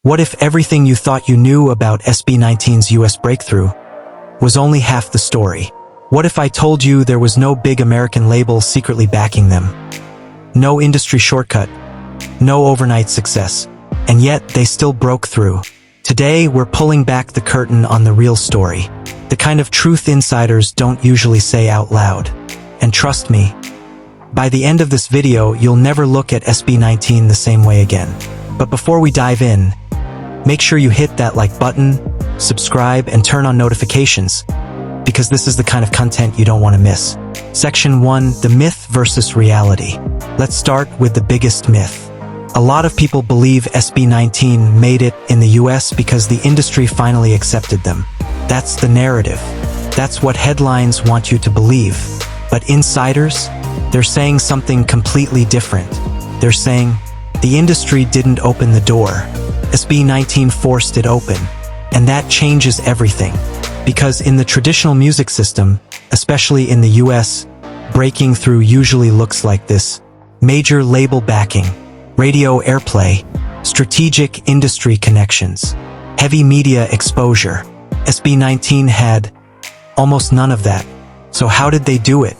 What if everything you thought you knew about SB19's US breakthrough was only half the story? What if I told you there was no big American label secretly backing them? No industry shortcut, no overnight success, and yet they still broke through. Today, we're pulling back the curtain on the real story, the kind of truth insiders don't usually say out loud. And trust me, by the end of this video, you'll never look at SB19 the same way again. But before we dive in, make sure you hit that like button, subscribe, and turn on notifications, because this is the kind of content you don't want to miss. Section 1, the myth versus reality. Let's start with the biggest myth. A lot of people believe SB19 made it in the US because the industry finally accepted them. That's the narrative. That's what headlines want you to believe. But insiders, they're saying something completely different. They're saying, the industry didn't open the door. SB19 forced it open. And that changes everything. Because in the traditional music system, especially in the US, breaking through usually looks like this. Major label backing, radio airplay, strategic industry connections, heavy media exposure. SB19 had almost none of that. So how did they do it?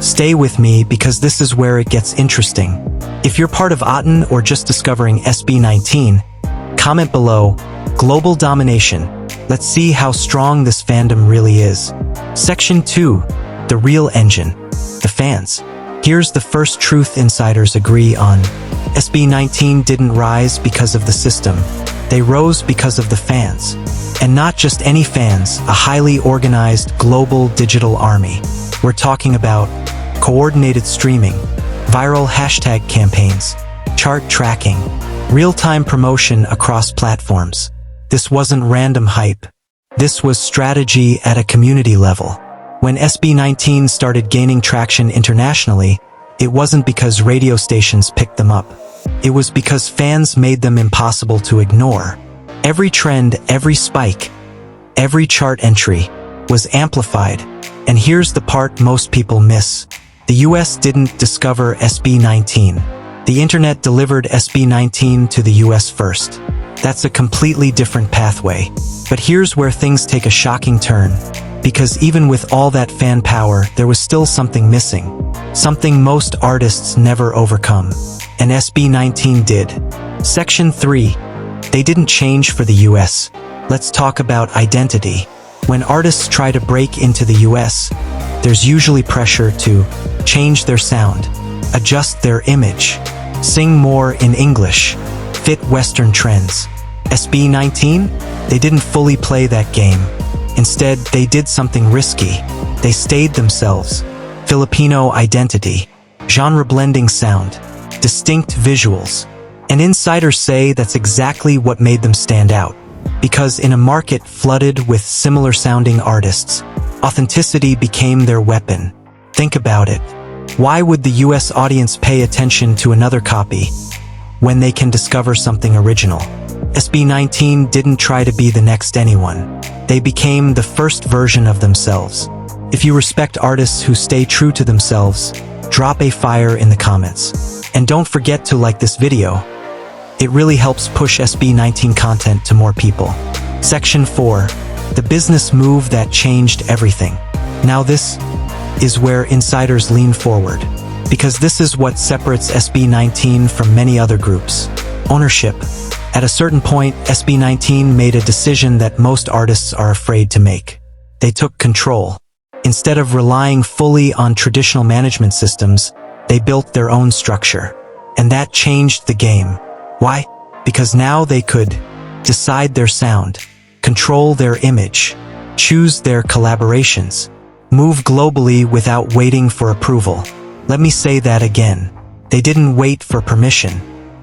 Stay with me because this is where it gets interesting. If you're part of Aten or just discovering SB19, comment below, global domination. Let's see how strong this fandom really is. Section 2, the real engine, the fans. Here's the first truth insiders agree on. SB19 didn't rise because of the system. They rose because of the fans. And not just any fans, a highly organized global digital army. We're talking about coordinated streaming, viral hashtag campaigns, chart tracking, real-time promotion across platforms. This wasn't random hype. This was strategy at a community level. When SB19 started gaining traction internationally, it wasn't because radio stations picked them up. It was because fans made them impossible to ignore. Every trend, every spike, every chart entry was amplified. And here's the part most people miss. The US didn't discover SB19. The internet delivered SB19 to the US first. That's a completely different pathway. But here's where things take a shocking turn. Because even with all that fan power, there was still something missing. Something most artists never overcome. And SB19 did. Section 3. They didn't change for the US. Let's talk about identity. When artists try to break into the US, there's usually pressure to change their sound, adjust their image, sing more in English, fit Western trends. SB19? They didn't fully play that game. Instead, they did something risky. They stayed themselves. Filipino identity, genre-blending sound, distinct visuals. And insiders say that's exactly what made them stand out. Because in a market flooded with similar-sounding artists, authenticity became their weapon. Think about it. Why would the US audience pay attention to another copy when they can discover something original? SB19 didn't try to be the next anyone. They became the first version of themselves. If you respect artists who stay true to themselves, drop a fire in the comments. And don't forget to like this video. It really helps push SB19 content to more people. Section 4. The business move that changed everything. Now this is where insiders lean forward. Because this is what separates SB19 from many other groups. Ownership. At a certain point, SB19 made a decision that most artists are afraid to make. They took control. Instead of relying fully on traditional management systems, they built their own structure. And that changed the game. Why? Because now they could decide their sound, control their image, choose their collaborations, move globally without waiting for approval. Let me say that again. They didn't wait for permission.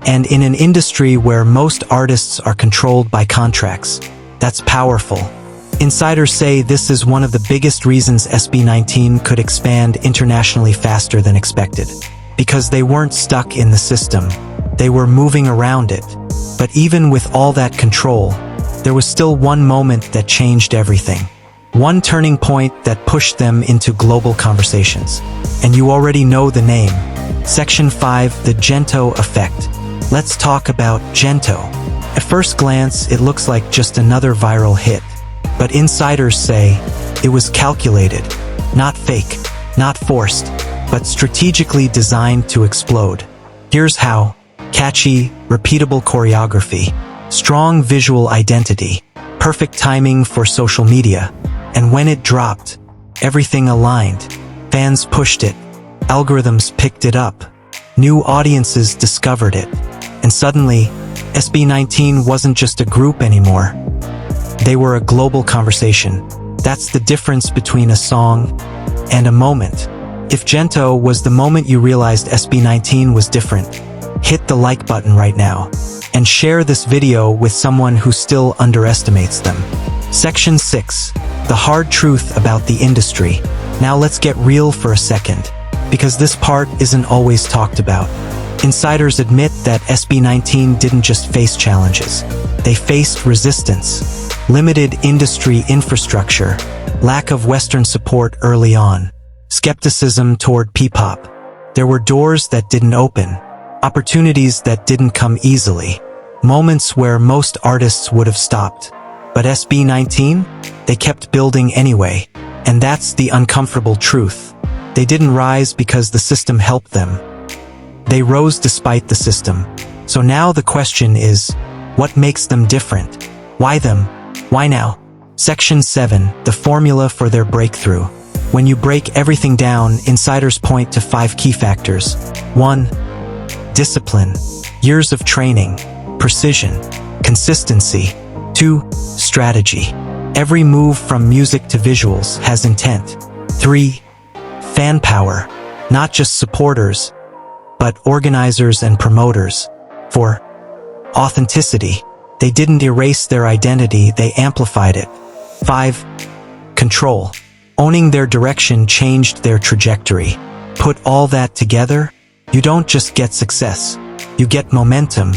And in an industry where most artists are controlled by contracts, that's powerful. Insiders say this is one of the biggest reasons SB19 could expand internationally faster than expected. Because they weren't stuck in the system. They were moving around it. But even with all that control, there was still one moment that changed everything. One turning point that pushed them into global conversations. And you already know the name. Section 5, the Gento effect. Let's talk about Gento. At first glance, it looks like just another viral hit. But insiders say it was calculated, not fake, not forced, but strategically designed to explode. Here's how: catchy, repeatable choreography, strong visual identity, perfect timing for social media, and when it dropped, everything aligned. Fans pushed it, algorithms picked it up, new audiences discovered it, and suddenly, SB19 wasn't just a group anymore. They were a global conversation. That's the difference between a song and a moment. If Gento was the moment you realized SB19 was different, hit the like button right now and share this video with someone who still underestimates them. Section 6. The hard truth about the industry. Now let's get real for a second, because this part isn't always talked about. Insiders admit that SB19 didn't just face challenges. They faced resistance, limited industry infrastructure, lack of Western support early on, skepticism toward P-pop. There were doors that didn't open, opportunities that didn't come easily, moments where most artists would have stopped. But SB19? They kept building anyway, and that's the uncomfortable truth. They didn't rise because the system helped them. They rose despite the system. So now the question is, what makes them different? Why them? Why now? Section 7. The formula for their breakthrough. When you break everything down, insiders point to 5 key factors. 1. Discipline. Years of training. Precision. Consistency. 2. Strategy. Every move from music to visuals has intent. 3. Fan power. Not just supporters, but organizers and promoters. 4. Authenticity. They didn't erase their identity, they amplified it. 5. Control. Owning their direction changed their trajectory. Put all that together, you don't just get success, you get momentum.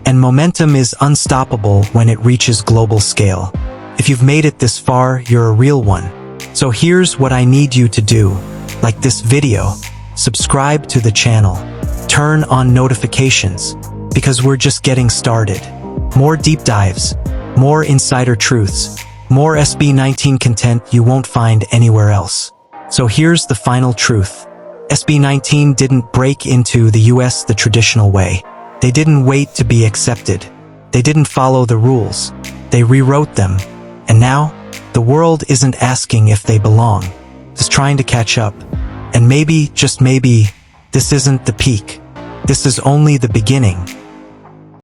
And momentum is unstoppable when it reaches global scale. If you've made it this far, you're a real one. So here's what I need you to do. Like this video, subscribe to the channel, turn on notifications, because we're just getting started. More deep dives, more insider truths, more SB19 content you won't find anywhere else. So here's the final truth. SB19 didn't break into the US the traditional way. They didn't wait to be accepted. They didn't follow the rules. They rewrote them. And now, the world isn't asking if they belong. It's trying to catch up. And maybe, just maybe, this isn't the peak. This is only the beginning.